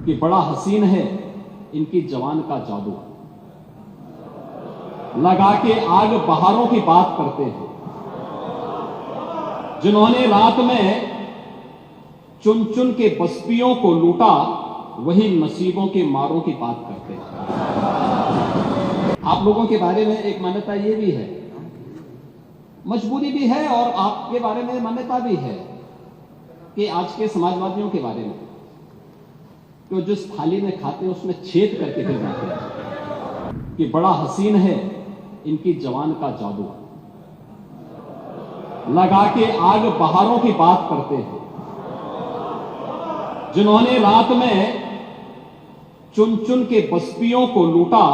कि बड़ा हसीन है इनकी जवान का जादू, लगा के आग बहारों की बात करते हैं। जिन्होंने रात में चुन चुन के बस्तियों को लूटा, वही नसीबों के मारों की बात करते हैं। आप लोगों के बारे में एक मान्यता ये भी है, मजबूरी भी है, और आपके बारे में मान्यता भी है कि आज के समाजवादियों के बारे में, तो जिस थाली में खाते हैं उसमें छेद करके फिर जाते हैं कि बड़ा हसीन है इनकी जवान का जादू, लगा के आग बहारों की बात करते हैं। जिन्होंने रात में चुन चुन के बस्तियों को लूटा,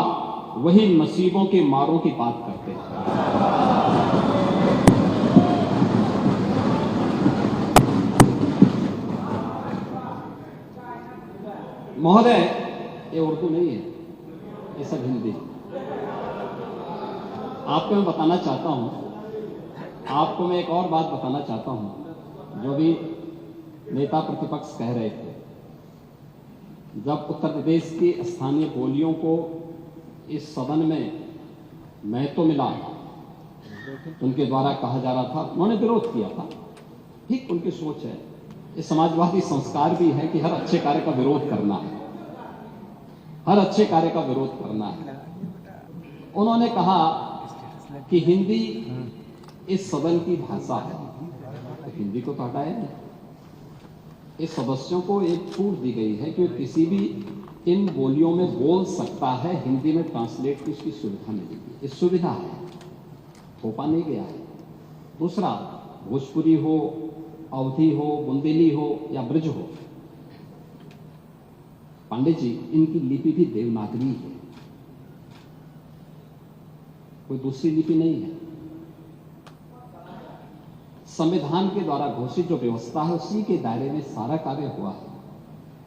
वही नसीबों के मारों की बात करते हैं। महोदय, ये उर्दू नहीं है, ये सब हिंदी। आपको मैं बताना चाहता हूं, आपको मैं एक और बात बताना चाहता हूं, जो भी नेता प्रतिपक्ष कह रहे थे। जब उत्तर प्रदेश की स्थानीय बोलियों को इस सदन में महत्व मिला, उनके द्वारा कहा जा रहा था, उन्होंने विरोध किया था। ठीक उनकी सोच है, ये समाजवादी संस्कार भी है कि हर अच्छे कार्य का विरोध करना है, हर अच्छे कार्य का विरोध करना है। उन्होंने कहा कि हिंदी इस सदन की भाषा है, तो हिंदी को तो हटाया नहीं। इस सदस्यों को एक छूट दी गई है कि किसी भी इन बोलियों में बोल सकता है, हिंदी में ट्रांसलेट की उसकी सुविधा मिलेगी। इस सुविधा है, थोपा नहीं गया है। दूसरा, भोजपुरी हो, अवधी हो, बुंदेली हो या ब्रज हो, पांडे जी, इनकी लिपि भी देवनागरी है, कोई दूसरी लिपि नहीं है। संविधान के द्वारा घोषित जो व्यवस्था है, उसी के दायरे में सारा कार्य हुआ है।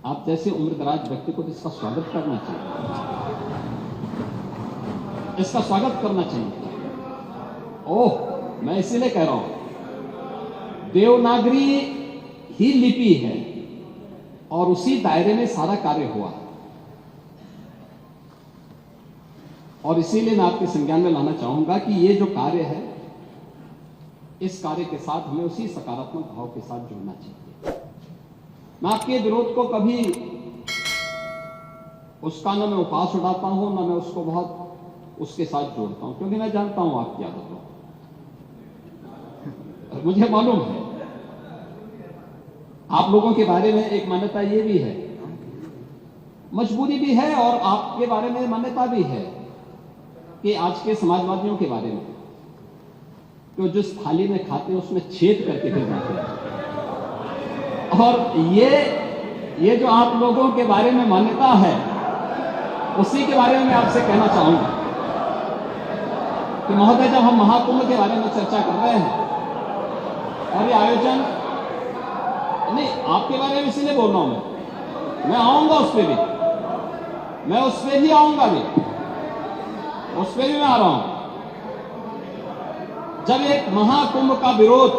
आप जैसे उम्रदराज व्यक्ति को इसका स्वागत करना चाहिए, इसका स्वागत करना चाहिए। ओह, मैं इसीलिए कह रहा हूं, देवनागरी ही लिपि है और उसी दायरे में सारा कार्य हुआ है। और इसीलिए मैं आपके संज्ञान में लाना चाहूंगा कि ये जो कार्य है, इस कार्य के साथ हमें उसी सकारात्मक भाव के साथ जुड़ना चाहिए। मैं आपके विरोध को कभी उसका न मैं उपास उड़ाता हूं, न मैं उसको बहुत उसके साथ जोड़ता हूं, क्योंकि मैं जानता हूं आपकी आदतों, मुझे मालूम है। आप लोगों के बारे में एक मान्यता ये भी है, मजबूरी भी है, और आपके बारे में मान्यता भी है कि आज के समाजवादियों के बारे में, तो जिस थाली में खाते हैं उसमें छेद करके फिर जाते हैं। और ये जो आप लोगों के बारे में मान्यता है, उसी के बारे में मैं आपसे कहना चाहूंगा कि महोदय, जब हम महाकुंभ के बारे में चर्चा कर रहे हैं और ये आयोजन, नहीं आपके बारे में इसीलिए बोल रहा हूं, मैं आऊंगा उस पर भी, मैं उस पर भी आऊंगा भी, उस पर भी मैं आ रहा हूं। जब एक महाकुंभ का विरोध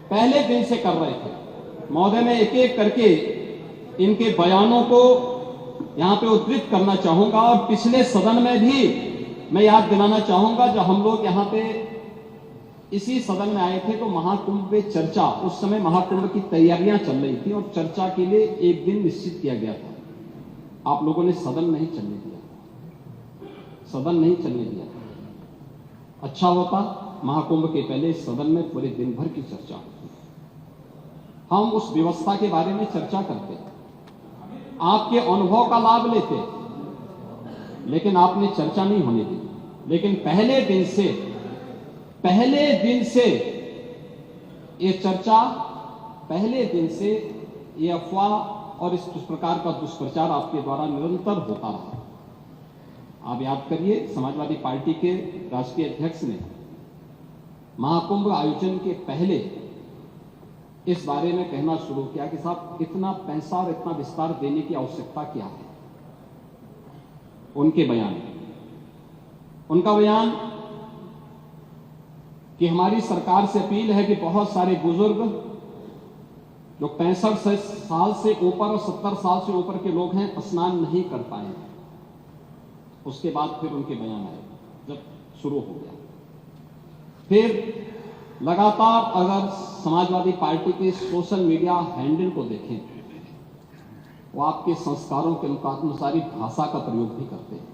पहले दिन से कर रहे थे, महोदय, मैं एक एक करके इनके बयानों को यहां पे उद्धृत करना चाहूंगा, और पिछले सदन में भी मैं याद दिलाना चाहूंगा, जब हम लोग यहां पे इसी सदन में आए थे तो महाकुंभ पे चर्चा, उस समय महाकुंभ की तैयारियां चल रही थी और चर्चा के लिए एक दिन निश्चित किया गया था। आप लोगों ने सदन नहीं चलने दिया, सदन नहीं चलने दिया। अच्छा होता महाकुंभ के पहले सदन में पूरे दिन भर की चर्चा होती, हम उस व्यवस्था के बारे में चर्चा करते, आपके अनुभव का लाभ लेते, लेकिन आपने चर्चा नहीं होने दी। लेकिन पहले दिन से ये चर्चा, पहले दिन से ये अफवाह और इस प्रकार का दुष्प्रचार आपके द्वारा निरंतर होता रहा। आप याद करिए, समाजवादी पार्टी के राष्ट्रीय अध्यक्ष ने महाकुंभ आयोजन के पहले इस बारे में कहना शुरू किया कि साहब, इतना पैसा और इतना विस्तार देने की आवश्यकता क्या है। उनका बयान कि हमारी सरकार से अपील है कि बहुत सारे बुजुर्ग जो 65 साल से ऊपर और 70 साल से ऊपर के लोग हैं स्नान नहीं कर पाए। उसके बाद फिर उनके बयान आए जब शुरू हो गया। फिर लगातार अगर समाजवादी पार्टी के सोशल मीडिया हैंडल को देखें, वो आपके संस्कारों के अनुसारी भाषा का प्रयोग भी करते हैं,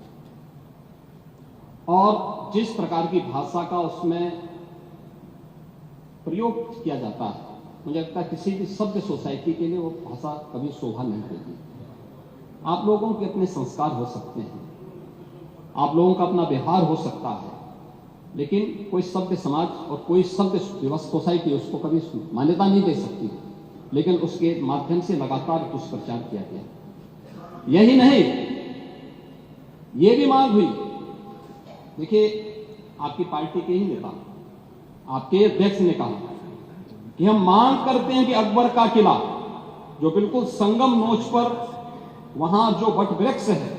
और जिस प्रकार की भाषा का उसमें प्रयोग किया जाता है, मुझे लगता है किसी भी सभ्य सोसाइटी के लिए वो भाषा कभी शोभा नहीं देगी। आप लोगों के अपने संस्कार हो सकते हैं, आप लोगों का अपना व्यवहार हो सकता है, लेकिन कोई सभ्य समाज और कोई सभ्य सोसाइटी उसको कभी मान्यता नहीं दे सकती। लेकिन उसके माध्यम से लगातार दुष्प्रचार किया गया। यही नहीं, ये भी मांग हुई। देखिए, आपकी पार्टी के ही नेता, आपके अध्यक्ष ने कहा कि हम मांग करते हैं कि अकबर का किला, जो बिल्कुल संगम नोच पर वहां जो वट वृक्ष है,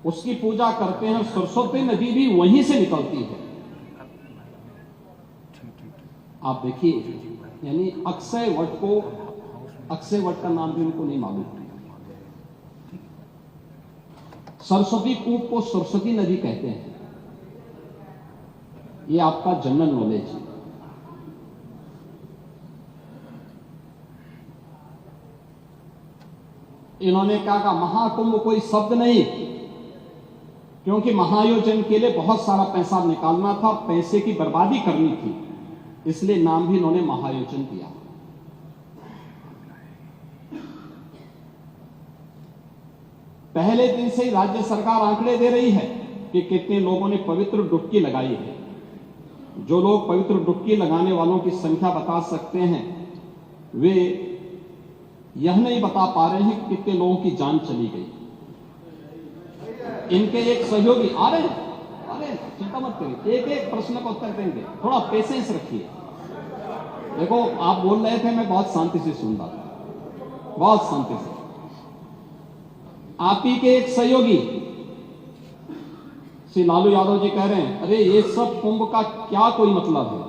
उसकी पूजा करते हैं। सरस्वती नदी भी वहीं से निकलती है। आप देखिए, यानी अक्षय वट का नाम भी उनको नहीं मालूम। सरस्वती कूप को सरस्वती नदी कहते हैं। ये आपका जनरल नॉलेज है। इन्होंने कहा महाकुंभ कोई शब्द नहीं, क्योंकि महाआयोजन के लिए बहुत सारा पैसा निकालना था, पैसे की बर्बादी करनी थी, इसलिए नाम भी इन्होंने महाआयोजन दिया। पहले दिन से ही राज्य सरकार आंकड़े दे रही है कि कितने लोगों ने पवित्र डुबकी लगाई है। जो लोग पवित्र डुबकी लगाने वालों की संख्या बता सकते हैं, वे यह नहीं बता पा रहे हैं कि कितने लोगों की जान चली गई। इनके एक सहयोगी आ रहे हैं, चिंता मत करिए, एक एक प्रश्न का उत्तर देंगे, थोड़ा पेशेंस रखिए। देखो, आप बोल रहे थे, मैं बहुत शांति से सुन रहा था, बहुत शांति से। आप ही के एक सहयोगी श्री लालू यादव जी कह रहे हैं, अरे ये सब कुंभ का क्या कोई मतलब है,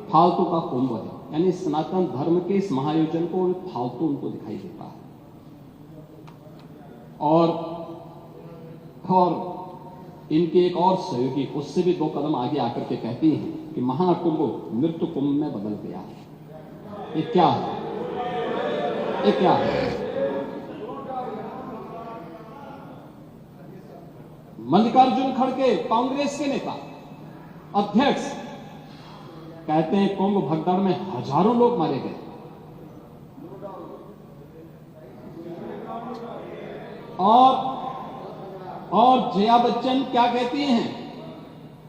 फालतू का कुंभ है। यानी सनातन धर्म के इस महाआयोजन को फालतू उनको दिखाई देता है। और इनके एक और सहयोगी उससे भी 2 कदम आगे आकर के कहती हैं कि महाकुंभ मृत्यु कुंभ में बदल गया है। ये क्या है? ये क्या है? मल्लिकार्जुन खड़गे, कांग्रेस के नेता, अध्यक्ष, कहते हैं कुंभ भगदड़ में हजारों लोग मारे गए। और जया बच्चन क्या कहती हैं?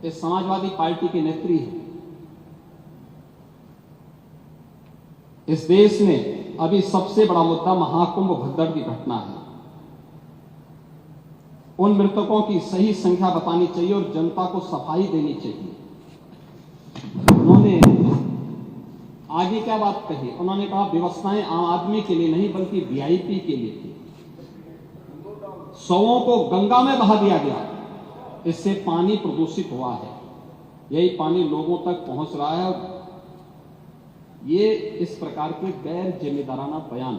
ये समाजवादी पार्टी की नेत्री है। इस देश में अभी सबसे बड़ा मुद्दा महाकुंभ भगदड़ की घटना है। उन मृतकों की सही संख्या बतानी चाहिए और जनता को सफाई देनी चाहिए। उन्होंने आगे क्या बात कही? उन्होंने कहा व्यवस्थाएं आम आदमी के लिए नहीं बल्कि वीआईपी के लिए थी। शवों को गंगा में बहा दिया गया, इससे पानी प्रदूषित हुआ है। यही पानी लोगों तक पहुंच रहा है। ये इस प्रकार के गैर जिम्मेदाराना बयान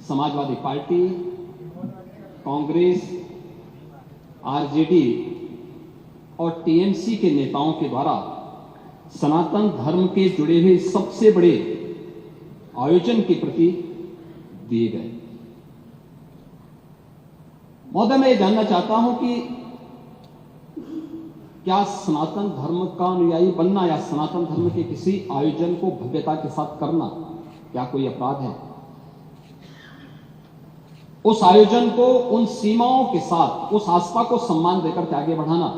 समाजवादी पार्टी, कांग्रेस, आरजेडी और टीएमसी के नेताओं के द्वारा सनातन धर्म के जुड़े हुए सबसे बड़े आयोजन के प्रति दिए गए। महोदय, मैं ये जानना चाहता हूं कि क्या सनातन धर्म का अनुयायी बनना या सनातन धर्म के किसी आयोजन को भव्यता के साथ करना क्या कोई अपराध है? उस आयोजन को उन सीमाओं के साथ, उस आस्था को सम्मान देकर के आगे बढ़ाना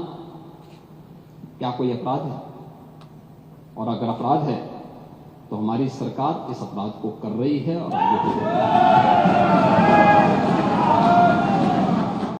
क्या कोई अपराध है? और अगर अपराध है तो हमारी सरकार इस अपराध को कर रही है और आगे बढ़ रही है।